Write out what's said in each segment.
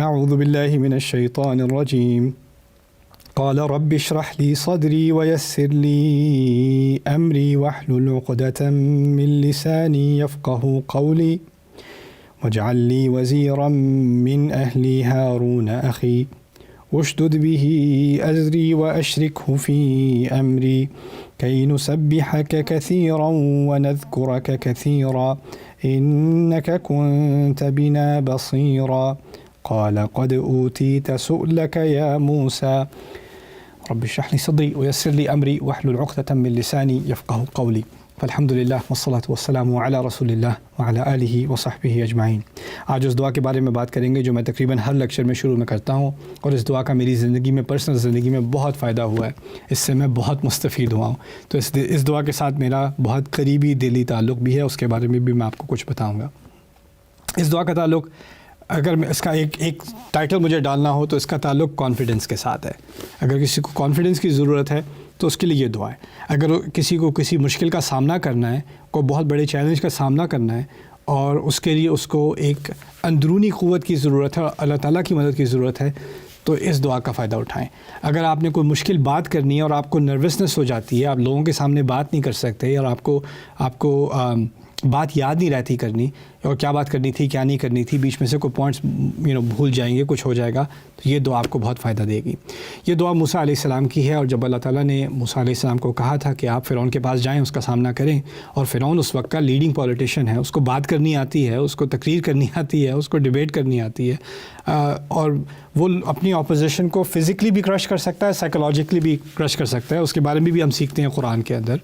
اعوذ باللہ من الشیطان الرجیم قال رب اشرح لي صدري ويسر لي أمري واحلل عقدة من لساني يفقهوا قولي واجعل لي وزيرا من أهلي هارون أخي واشدد به أزري وأشركه في أمري كي نسبحك كثيرا ونذكرك كثيرا إنك كنت بنا بصيرا قال قد أوتيت سؤلك يا موسى رب اشرح لي صدري ويسر لي امری واحلل عقدة من لسانی یفقهوا قولی فالحمد للہ والصلاة والسلام علی رسول اللہ وعلی آلہ وصحبہ اجمعین۔ آج اس دعا کے بارے میں بات کریں گے جو میں تقریباً ہر لیکچر میں شروع میں کرتا ہوں، اور اس دعا کا میری زندگی میں، پرسنل زندگی میں بہت فائدہ ہوا ہے، اس سے میں بہت مستفید ہوا ہوں۔ تو اس دعا کے ساتھ میرا بہت قریبی دلی تعلق بھی ہے، اس کے بارے میں بھی میں آپ کو کچھ بتاؤں گا۔ اس دعا کا تعلق، اگر اس کا ایک ٹائٹل مجھے ڈالنا ہو تو اس کا تعلق کانفیڈنس کے ساتھ ہے۔ اگر کسی کو کانفیڈنس کی ضرورت ہے تو اس کے لیے یہ دعا ہے۔ اگر کسی کو کسی مشکل کا سامنا کرنا ہے، کوئی بہت بڑے چیلنج کا سامنا کرنا ہے، اور اس کے لیے اس کو ایک اندرونی قوت کی ضرورت ہے اور اللہ تعالیٰ کی مدد کی ضرورت ہے، تو اس دعا کا فائدہ اٹھائیں۔ اگر آپ نے کوئی مشکل بات کرنی ہے اور آپ کو نروسنس ہو جاتی ہے، آپ لوگوں کے سامنے بات نہیں کر سکتے، اور آپ کو بات یاد نہیں رہتی کرنی، اور کیا بات کرنی تھی کیا نہیں کرنی تھی، بیچ میں سے کوئی پوائنٹس بھول جائیں گے، کچھ ہو جائے گا، تو یہ دعا آپ کو بہت فائدہ دے گی۔ یہ دعا موسیٰ علیہ السلام کی ہے، اور جب اللہ تعالیٰ نے موسیٰ علیہ السلام کو کہا تھا کہ آپ فرعون کے پاس جائیں، اس کا سامنا کریں، اور فرعون اس وقت کا لیڈنگ پولیٹیشین ہے، اس کو بات کرنی آتی ہے، اس کو تقریر کرنی آتی ہے، اس کو ڈیبیٹ کرنی آتی ہے، اور وہ اپنی اپوزیشن کو فزیکلی بھی کرش کر سکتا ہے، سائیکولوجیکلی بھی کرش کر سکتا ہے، اس کے بارے میں بھی ہم سیکھتے ہیں قرآن کے اندر۔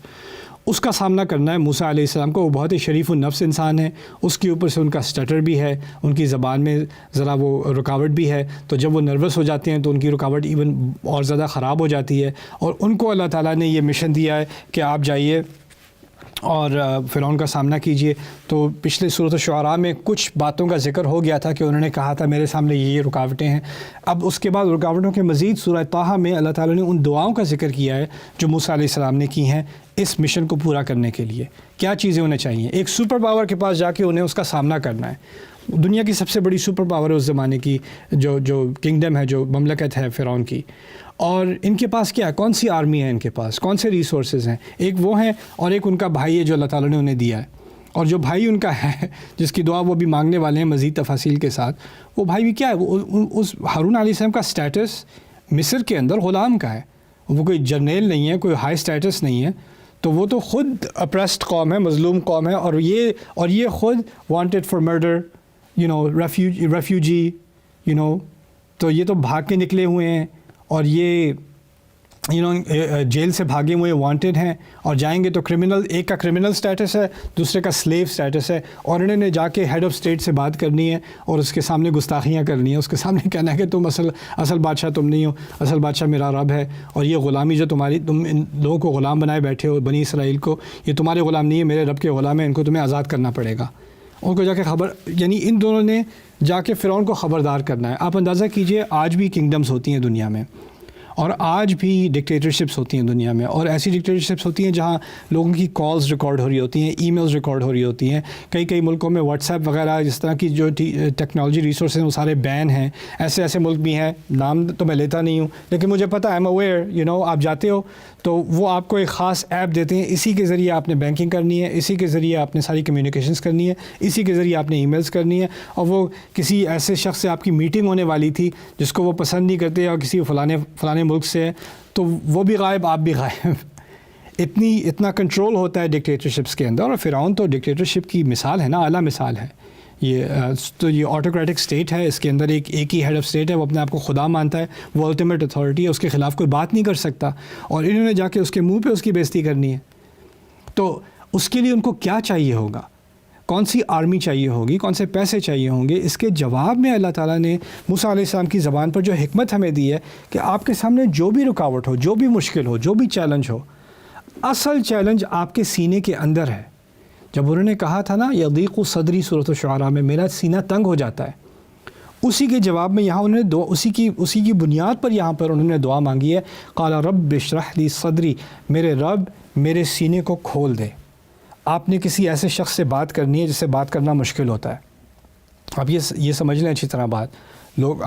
اس کا سامنا کرنا ہے موسیٰ علیہ السلام کو۔ وہ بہت ہی شریف النفس انسان ہے، اس کے اوپر سے ان کا سٹٹر بھی ہے، ان کی زبان میں ذرا وہ رکاوٹ بھی ہے، تو جب وہ نروس ہو جاتے ہیں تو ان کی رکاوٹ ایون اور زیادہ خراب ہو جاتی ہے، اور ان کو اللہ تعالیٰ نے یہ مشن دیا ہے کہ آپ جائیے اور فرعون کا سامنا کیجئے۔ تو پچھلے سورۃ الشعراء میں کچھ باتوں کا ذکر ہو گیا تھا کہ انہوں نے کہا تھا میرے سامنے یہ رکاوٹیں ہیں۔ اب اس کے بعد رکاوٹوں کے مزید سورہ طٰہٰ میں اللہ تعالیٰ نے ان دعاؤں کا ذکر کیا ہے جو موسیٰ علیہ السلام نے کی ہیں اس مشن کو پورا کرنے کے لیے۔ کیا چیزیں انہیں چاہیے؟ ایک سپر پاور کے پاس جا کے انہیں اس کا سامنا کرنا ہے۔ دنیا کی سب سے بڑی سپر پاور ہے اس زمانے کی، جو کنگڈم ہے، جو مملکت ہے فرعون کی، اور ان کے پاس کیا ہے؟ کون سی آرمی ہے ان کے پاس؟ کون سے ریسورسز ہیں؟ ایک وہ ہیں، اور ایک ان کا بھائی ہے جو اللہ تعالیٰ نے انہیں دیا ہے۔ اور جو بھائی ان کا ہے جس کی دعا وہ بھی مانگنے والے ہیں مزید تفاصیل کے ساتھ، وہ بھائی بھی کیا ہے؟ وہ اس ہارون علیہ السلام کا سٹیٹس مصر کے اندر غلام کا ہے، وہ کوئی جرنیل نہیں ہے، کوئی ہائی سٹیٹس نہیں ہے، تو وہ تو خود اپریسڈ قوم ہے، مظلوم قوم ہے، اور یہ خود وانٹیڈ فار مرڈر، ریفیوجی، تو یہ تو بھاگ کے نکلے ہوئے ہیں، اور یہ جیل سے بھاگے ہوئے وانٹیڈ ہیں، اور جائیں گے تو کرمنل، ایک کا کرمنل سٹیٹس ہے، دوسرے کا سلیو سٹیٹس ہے، اور انہوں نے جا کے ہیڈ آف اسٹیٹ سے بات کرنی ہے، اور اس کے سامنے گستاخیاں کرنی ہے، اس کے سامنے کہنا ہے کہ تم اصل بادشاہ تم نہیں ہو، اصل بادشاہ میرا رب ہے، اور یہ غلامی جو تم ان لوگوں کو غلام بنائے بیٹھے ہو، بنی اسرائیل کو، یہ تمہارے غلام نہیں ہے، میرے رب کے غلام ہیں، ان کو تمہیں آزاد کرنا پڑے گا۔ ان کو جا کے یعنی ان دونوں نے جا کے فرعون کو خبردار کرنا ہے۔ آپ اندازہ کیجئے آج بھی کنگڈمز ہوتی ہیں دنیا میں، اور آج بھی ڈکٹیٹرشپس ہوتی ہیں دنیا میں، اور ایسی ڈکٹیٹرشپس ہوتی ہیں جہاں لوگوں کی کالز ریکارڈ ہو رہی ہوتی ہیں، ای میلز ریکارڈ ہو رہی ہوتی ہیں۔ کئی ملکوں میں واٹس ایپ وغیرہ اس طرح کی جو ٹیکنالوجی ریسورسز ہیں وہ سارے بین ہیں۔ ایسے ملک بھی ہیں، نام تو میں لیتا نہیں ہوں، لیکن مجھے پتہ ہے، ایم اویئر، آپ جاتے ہو تو وہ آپ کو ایک خاص ایپ دیتے ہیں، اسی کے ذریعے آپ نے بینکنگ کرنی ہے، اسی کے ذریعے آپ نے ساری کمیونیکیشنز کرنی ہے، اسی کے ذریعے آپ نے ای میلز کرنی ہے، اور وہ کسی ایسے شخص سے آپ کی میٹنگ ہونے والی تھی جس کو وہ پسند نہیں کرتے، اور کسی فلانے ملک سے ہے، تو وہ بھی غائب، آپ بھی غائب۔ اتنا کنٹرول ہوتا ہے ڈکٹیٹرشپس کے اندر، اور فرعون تو ڈکٹیٹرشپ کی مثال ہے نا، اعلیٰ مثال ہے۔ یہ آٹوکریٹک اسٹیٹ ہے، اس کے اندر ایک ہی ہیڈ آف اسٹیٹ ہے، وہ اپنے آپ کو خدا مانتا ہے، وہ الٹیمیٹ اتھارٹی ہے، اس کے خلاف کوئی بات نہیں کر سکتا، اور انہوں نے جا کے اس کے منہ پہ اس کی بےزتی کرنی ہے۔ تو اس کے لیے ان کو کیا چاہیے ہوگا؟ کون سی آرمی چاہیے ہوگی؟ کون سے پیسے چاہیے ہوں گے؟ اس کے جواب میں اللہ تعالیٰ نے موسیٰ علیہ السلام کی زبان پر جو حکمت ہمیں دی ہے کہ آپ کے سامنے جو بھی رکاوٹ ہو، جو بھی مشکل ہو، جو بھی چیلنج ہو، اصل چیلنج آپ کے سینے کے اندر ہے۔ جب انہوں نے کہا تھا نا یضیق صدری سورۃ الشعراء میں، میرا سینہ تنگ ہو جاتا ہے، اسی کے جواب میں یہاں انہوں نے اسی کی بنیاد پر یہاں پر انہوں نے دعا مانگی ہے، قال رب اشرح لی صدری، میرے رب میرے سینے کو کھول دے۔ آپ نے کسی ایسے شخص سے بات کرنی ہے جس سے بات کرنا مشکل ہوتا ہے، اب یہ سمجھ لیں اچھی طرح بات. لوگ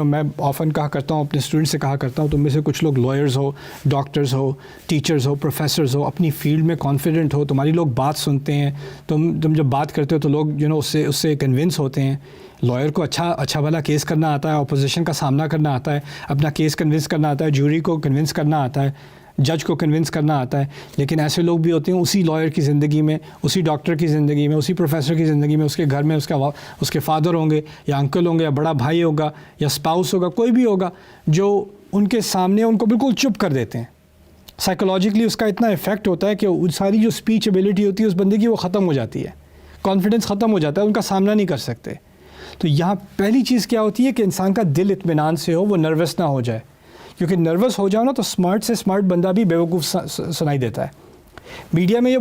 میں آفن کہا کرتا ہوں، اپنے اسٹوڈنٹ سے کہا کرتا ہوں، تم میں سے کچھ لوگ لائرز ہو، ڈاکٹرز ہو، ٹیچرز ہو، پروفیسرز ہو، اپنی فیلڈ میں کانفیڈنٹ ہو، تمہاری لوگ بات سنتے ہیں، تم جب بات کرتے ہو تو لوگ اس سے کنونس ہوتے ہیں. لائر کو اچھا بھلا کیس کرنا آتا ہے، اپوزیشن کا سامنا کرنا آتا ہے، اپنا کیس کنونس کرنا آتا ہے، جوری کو کنونس کرنا آتا ہے، جج کو کنونس کرنا آتا ہے. لیکن ایسے لوگ بھی ہوتے ہیں اسی لائر کی زندگی میں، اسی ڈاکٹر کی زندگی میں، اسی پروفیسر کی زندگی میں، اس کے گھر میں اس کے فادر ہوں گے یا انکل ہوں گے یا بڑا بھائی ہوگا یا اسپاؤس ہوگا، کوئی بھی ہوگا جو ان کے سامنے ان کو بالکل چپ کر دیتے ہیں. سائیکولوجیکلی اس کا اتنا افیکٹ ہوتا ہے کہ ساری جو اسپیچ ایبلٹی ہوتی ہے اس بندے کی وہ ختم ہو جاتی ہے، کانفیڈنس ختم ہو جاتا ہے، ان کا سامنا نہیں کر سکتے. تو یہاں پہلی چیز کیا ہوتی ہے کہ انسان کا دل اطمینان سے ہو، وہ نروس نہ ہو جائے، کیونکہ نروس ہو جاؤ نا تو اسمارٹ سے اسمارٹ بندہ بھی بیوقوف سنائی دیتا ہے. میڈیا میں یہ